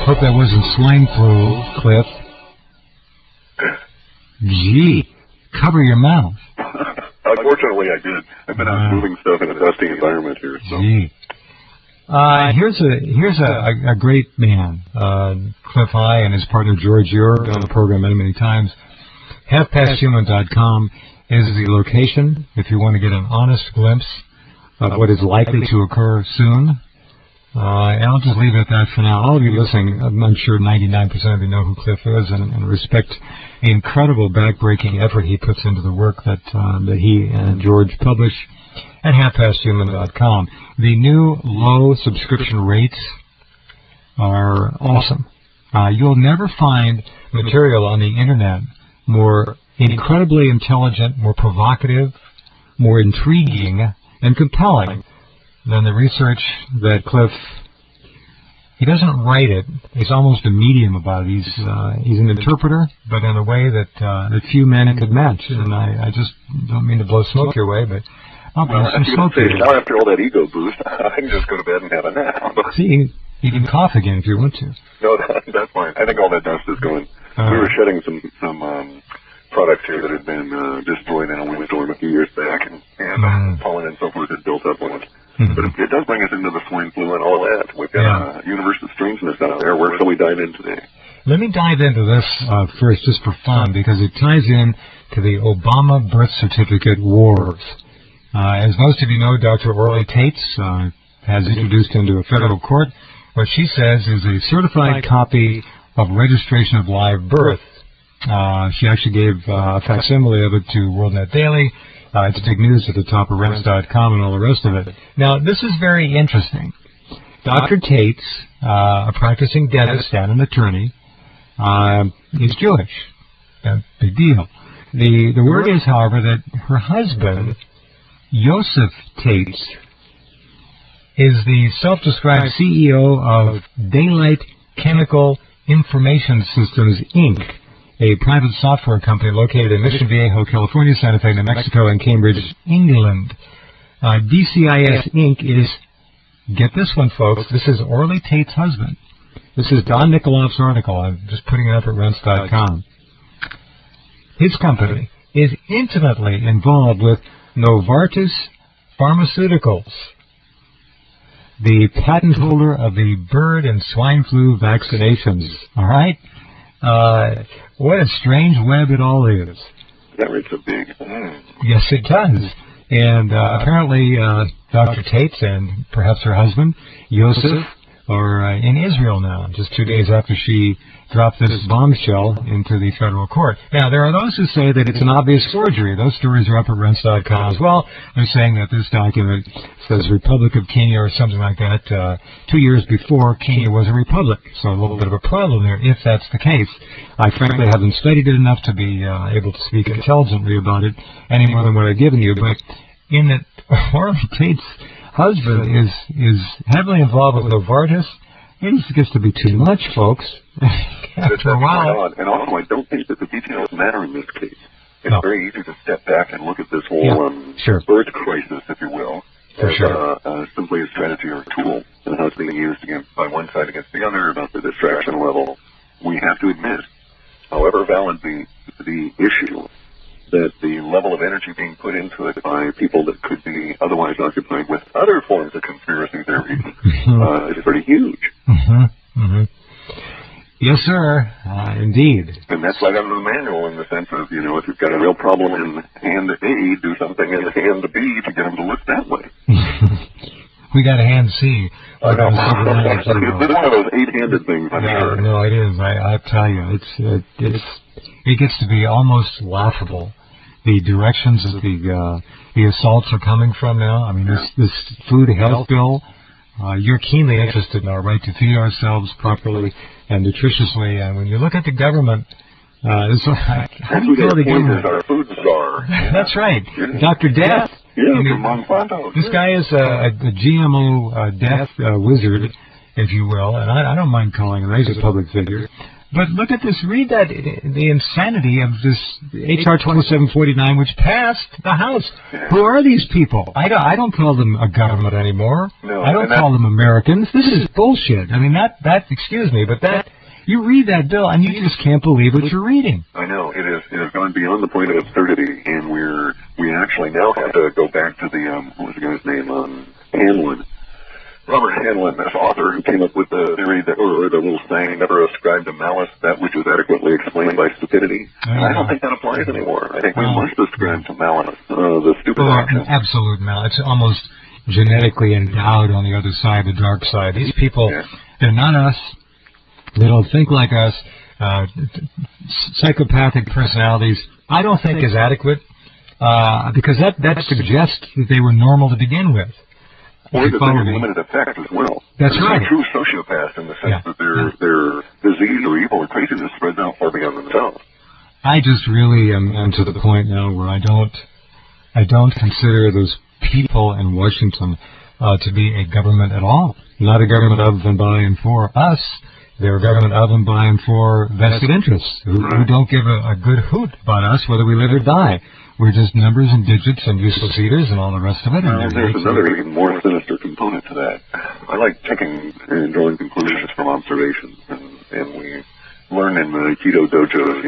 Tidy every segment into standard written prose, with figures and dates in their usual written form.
Hope that wasn't swine flu, Cliff. Gee, cover your mouth. Unfortunately, I did. I've been out moving stuff in a dusty environment here. So. Gee. Here's a great man, Clif High and his partner George Ure, been on the program many times. HalfPastHuman.com is the location if you want to get an honest glimpse of what is likely to occur soon. And I'll just leave it at that for now. All of you listening, I'm sure 99% of you know who Clif is and respect the incredible back-breaking effort he puts into the work that he and George publish at HalfPastHuman.com. The new low subscription rates are awesome. You'll never find material on the Internet more incredibly intelligent, more provocative, more intriguing, and compelling than the research that Clif, he doesn't write it. He's almost a medium about it. He's an interpreter, but in a way that few men could match. And I just don't mean to blow smoke your way, but I'll blow some smoke your way. Now after all that ego boost, I can just go to bed and have a nap. See, you can cough again if you want to. No, that's fine. I think all that dust is going. We were shedding some products here that had been destroyed in a windstorm a few years back, and pollen and so forth had built up on it. But it does bring us into the swine flu and all that. We've got a universe of strangeness out there. Where shall we dive in today? Let me dive into this first, just for fun, because it ties in to the Obama birth certificate wars. As most of you know, Dr. Orly Tates has introduced into a federal court what she says is a certified copy of registration of live birth. She actually gave a facsimile of it to WorldNet Daily. It's big news at the top of Rense.com and all the rest of it. Now, this is very interesting. Dr. Tates, a practicing dentist and an attorney, is Jewish. Big deal. The word is, however, that her husband, Joseph Tates, is the self-described CEO of Daylight Chemical Information Systems, Inc., a private software company located in Mission Viejo, California, Santa Fe, New Mexico, and Cambridge, England. DCIS, Inc. is, get this one, folks, this is Orly Tate's husband. This is Don Nikoloff's article. I'm just putting it up at Rense.com. His company is intimately involved with Novartis Pharmaceuticals, the patent holder of the bird and swine flu vaccinations. All right? What a strange web it all is. That makes a big... Yes, it does. And apparently Dr. Tates and perhaps her husband, Yosef, are in Israel now, just 2 days after she dropped this bombshell into the federal court. Now, there are those who say that it's an obvious forgery. Those stories are up at Rense.com as well. They're saying that this document says Republic of Kenya or something like that. 2 years before, Kenya was a republic. So a little bit of a problem there, if that's the case. I frankly haven't studied it enough to be able to speak intelligently about it any more than what I've given you. But in that Orly Tate's husband is heavily involved with Novartis, it just gets to be too much, folks. After a while. And also, I don't think that the details matter in this case. It's very easy to step back and look at this whole birth crisis, if you will, as simply a strategy or a tool, and how it's being used against by one side against the other, about the distraction level. We have to admit, however valid the issue, that the level of energy being put into it by people that could be otherwise occupied with other forms of conspiracy theory is pretty huge. Yes, sir. Indeed. And that's right out of the manual in the sense of, you know, if you've got a real problem in hand A, do something in hand B to get them to look that way. We got a hand C. I know. It's one of those 8-handed things, I'm sure. No, it is. I tell you, it gets to be almost laughable. The directions that the assaults are coming from now. I mean, this food health bill. You're keenly interested in our right to feed ourselves properly and nutritiously. And when you look at the government, it's like, how do you feel the government? Our food czar. That's right. Dr. Death. Yeah, from Monsanto. This guy is a GMO death wizard, if you will, and I don't mind calling him. He's a public figure. But look at this. Read that, the insanity of this H.R. 2749, which passed the House. Yeah. Who are these people? I don't call them a government anymore. No, I don't call them Americans. This is bullshit. I mean, excuse me, but you read that bill and you just can't believe what you're reading. I know. It has gone beyond the point of absurdity, and we actually now have to go back to the, what was the guy's name? Hanlon. Robert Hanlon, this author who came up with the theory that, or the little saying, never ascribe to malice that which is adequately explained by stupidity. And I don't think that applies anymore. I think we must ascribe to malice, the stupid action. Absolute malice. It's almost genetically endowed on the other side, the dark side. These people, they're not us. They don't think like us. Psychopathic personalities, I don't think is adequate, because that suggests that they were normal to begin with. Or that they're limited effect as well. That's right. They're true sociopaths in the sense that their disease or evil or craziness spreads out far beyond themselves. I just really am to the point now where I don't consider those people in Washington to be a government at all. Not a government of and by and for us. They're a government of and by and for vested interests who don't give a good hoot about us whether we live or die. We're just numbers and digits and useless eaters and all the rest of it. There's another even more sinister component to that. I like taking and drawing conclusions from observations, and we learn in the Keto dojos,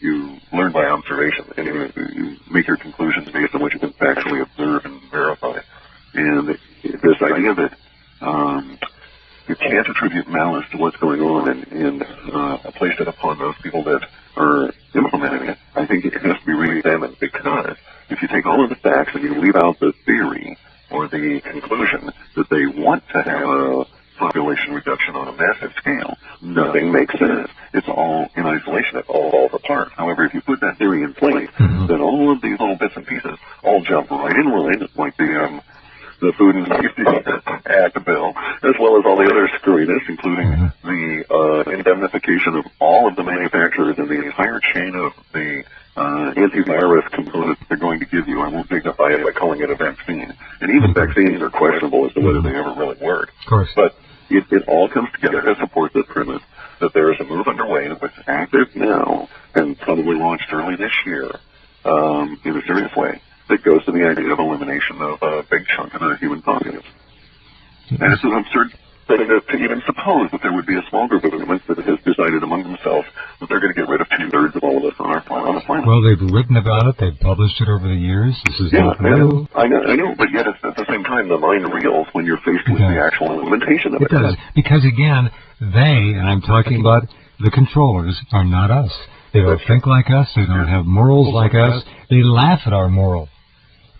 you learn by observation, and you make your conclusions based on what you can factually observe and verify. And this idea that you can't attribute malice to what's going on and place it upon those people that are implementing it, I think it has to be re-examined, because if you take all of the facts and you leave out the theory or the conclusion that they want to have a population reduction on a massive scale, nothing makes sense. It's all in isolation. It all falls apart. However, if you put that theory in place, then all of these little bits and pieces all jump right in line, like the Food and Safety Act bill, as well as all the other screwiness, including the indemnification of all of the manufacturers and the entire chain of the antivirus components they're going to give you. I won't dignify it by calling it a vaccine. And even vaccines are questionable as to whether they ever really work. Of course. But it all comes together to support the premise that there is a move underway that's active now and probably launched early this year in a serious way, that goes to the idea of elimination of a big chunk of the human populace. And it's an absurd thing to even suppose that there would be a small group of humans that has decided among themselves that they're going to get rid of 2/3 of all of us on the planet. Well, they've written about it. They've published it over the years. This is not new. I know, but yet at the same time, the mind reels when you're faced with the actual implementation of it. It does, because again, and I'm talking about the controllers, are not us. They don't think like us. They don't have morals like us. They laugh at our moral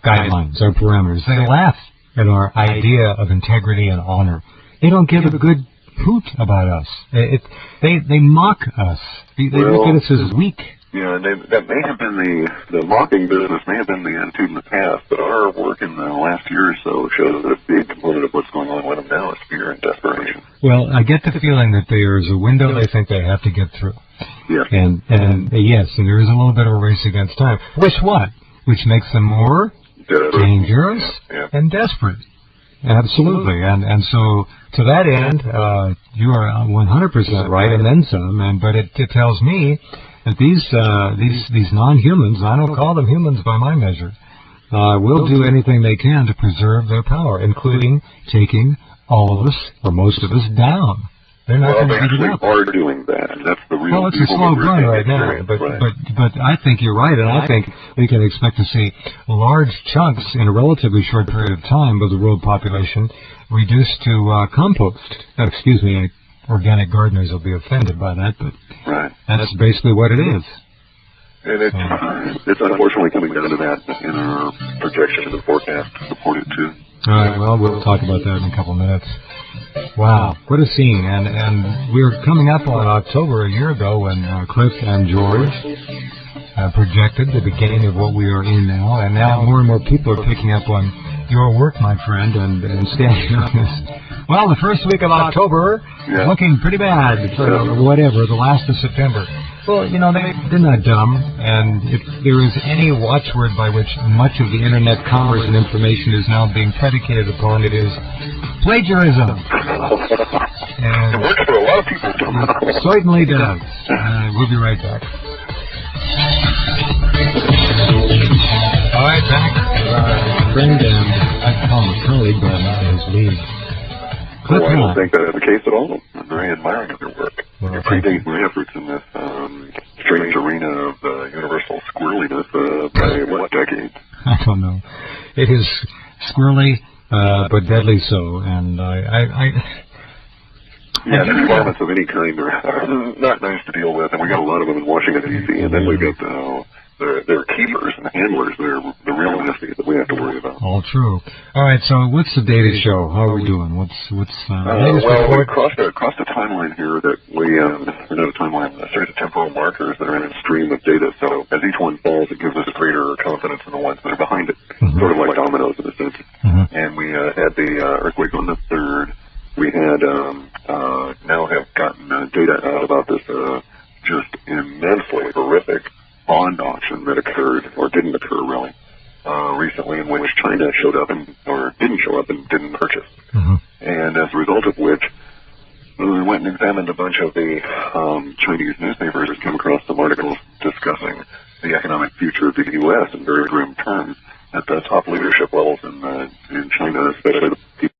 guidelines, our parameters. They laugh at our idea of integrity and honor. They don't give a good hoot about us. They mock us. They look at us as weak. Yeah, and that may have been the mocking business may have been the attitude in the past, but our work in the last year or so shows that a big component of what's going on with them now is fear and desperation. Well, I get the feeling that there is a window they think they have to get through. Yeah. And yes, and there is a little bit of a race against time. Which makes them more dangerous and desperate. Absolutely. And so to that end, you are 100% right, and then some. But it tells me that these non-humans, I don't call them humans by my measure, will do anything they can to preserve their power, including taking all of us, or most of us, down. They're not going to beat it up. They are doing that. That's the real. Well, it's a slow burn right now, but I think you're right, and I think we can expect to see large chunks in a relatively short period of time of the world population reduced to compost. Excuse me, organic gardeners will be offended by that, but that's basically what it is. And it's unfortunately coming down to that in our projections and forecasts to support it too. All right, well, we'll talk about that in a couple minutes. Wow, what a scene. And we were coming up on October a year ago when Clif and George projected the beginning of what we are in now. And now more and more people are picking up on your work, my friend, and standing on this. Well, the first week of October is looking pretty bad for the last of September. Well, they're not dumb, and if there is any watchword by which much of the Internet commerce and information is now being predicated upon, it is plagiarism. It works for a lot of people. certainly does. We'll be right back. All right, back with our friend and I call him a colleague, but not his lead. Clif, I don't think that is the case at all. I'm very admiring of your work. Well, you predate my efforts in this strange arena of universal squirreliness by what decade? I don't know. It is squirrely, but deadly so, and yeah, environments of any kind are not nice to deal with, and we got a lot of them in Washington, D.C., and then we've got their keepers and handlers. They're the real nasties that we have to worry about. All true. All right, so what's the data show? How are we doing? What's latest well, report? we crossed a timeline here that or not a timeline, a series of temporal markers that are in a stream of data. So as each one falls, it gives us greater confidence in the ones that are behind it, sort of like dominoes in a sense. And we had the earthquake on the 3rd. We had now have gotten data out about this just immensely horrific bond auction that occurred, or didn't occur really, recently, in which China showed up or didn't show up and didn't purchase. And as a result of which, we went and examined a bunch of the Chinese newspapers and came across some articles discussing the economic future of the U.S. in very grim terms at the top leadership levels in China, especially the people